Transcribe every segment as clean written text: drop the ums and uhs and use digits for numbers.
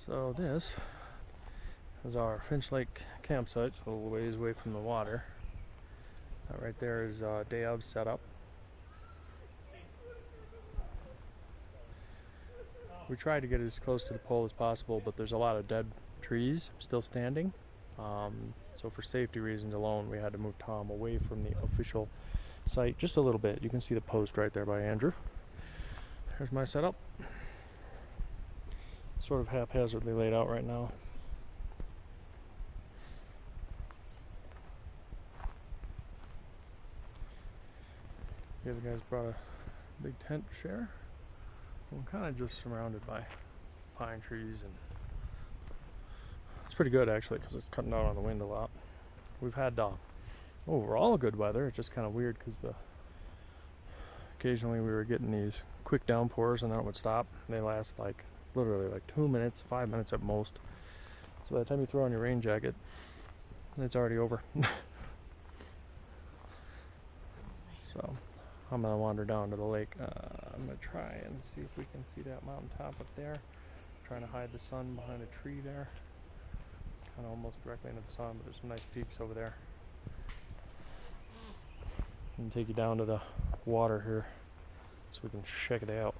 So this is our Finch Lake campsite, so a little ways away from the water. That right there is day of setup. We tried to get as close to the pole as possible, but there's a lot of dead trees still standing. So for safety reasons alone, we had to move Tom away from the official site just a little bit. You can see the post right there by Andrew. Here's my setup. Sort of haphazardly laid out right now. The other guys brought a big tent to share. I'm kind of just surrounded by pine trees, and it's pretty good actually because it's cutting down on the wind a lot. We've had overall good weather. It's just kind of weird because occasionally we were getting these quick downpours and then it would stop. They last like literally like 2 minutes, 5 minutes at most. So by the time you throw on your rain jacket, it's already over. So I'm gonna wander down to the lake. I'm gonna try and see if we can see that mountaintop up there. I'm trying to hide the sun behind a tree there. Kind of almost directly into the sun, but there's some nice peaks over there. I'm gonna take you down to the water here so we can check it out.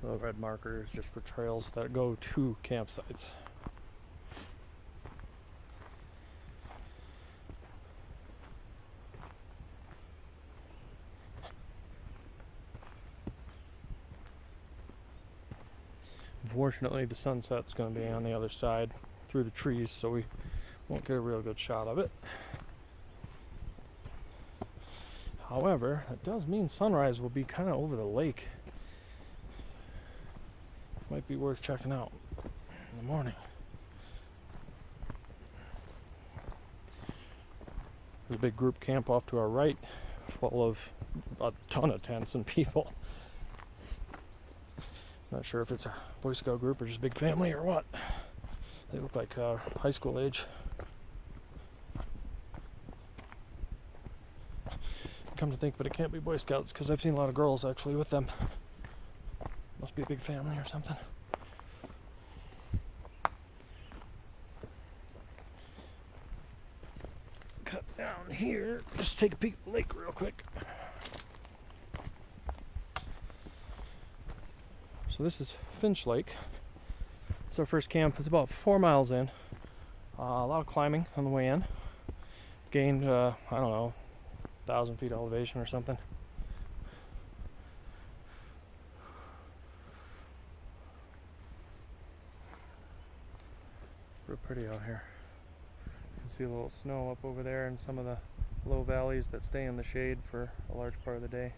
The red marker is just for trails that go to campsites. Unfortunately, the sunset's going to be on the other side through the trees, so we won't get a real good shot of it. However, that does mean sunrise will be kind of over the lake. Might be worth checking out in the morning. There's a big group camp off to our right, full of a ton of tents and people. Not sure if it's a Boy Scout group or just a big family or what. They look like high school age. Come to think of it, it can't be Boy Scouts because I've seen a lot of girls actually with them. Must be a big family or something. Cut down here, just take a peek at the lake real quick. So this is Finch Lake. It's our first camp. It's about 4 miles in. A lot of climbing on the way in. Gained, I don't know, 1,000 feet elevation or something. Real pretty out here. You can see a little snow up over there and some of the low valleys that stay in the shade for a large part of the day.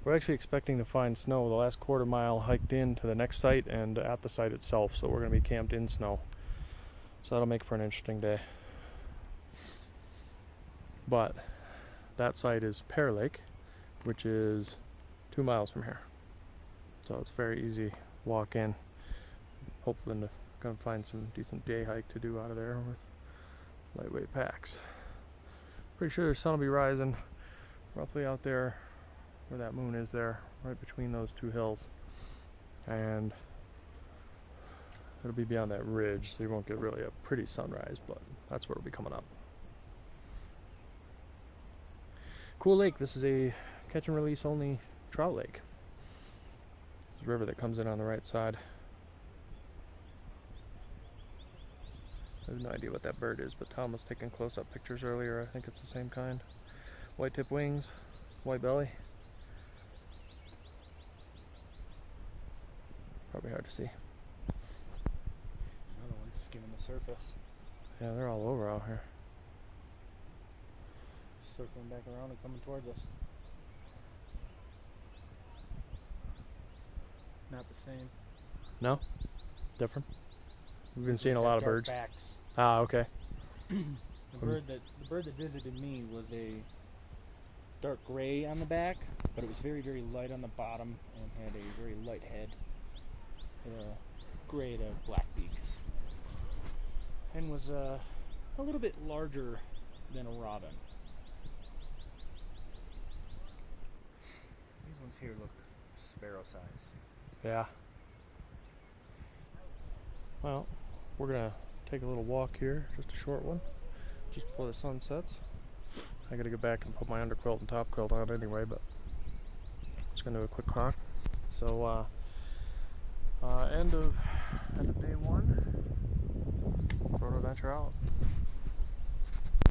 We're actually expecting to find snow. The last quarter mile hiked in to the next site and at the site itself, so we're going to be camped in snow. So that'll make for an interesting day. But that site is Pear Lake, which is 2 miles from here. So it's very easy walk in. Hopefully going to find some decent day hike to do out of there with lightweight packs. Pretty sure the sun will be rising roughly out there where that moon is there, right between those two hills. And it'll be beyond that ridge, so you won't get really a pretty sunrise, but that's where it'll be coming up. Cool lake. This is a catch and release only trout lake. There's a river that comes in on the right side. I have no idea what that bird is, but Tom was taking close-up pictures earlier. I think it's the same kind. White tip wings, white belly. Probably hard to see. Another one skimming the surface. Yeah, they're all over out here. Circling back around and coming towards us. Not the same. No? Different? We've been seeing a lot of birds. Backs. Ah, okay. The bird that visited me was a dark gray on the back, but it was very, very light on the bottom and had a very light head. Gray to black beak. And was a little bit larger than a robin. These ones here look sparrow-sized. Yeah. Well, we're gonna take a little walk here, just a short one, just before the sun sets. I gotta get back and put my underquilt and top quilt on anyway, but just gonna do a quick honk. So, end of day one. Photo adventure out.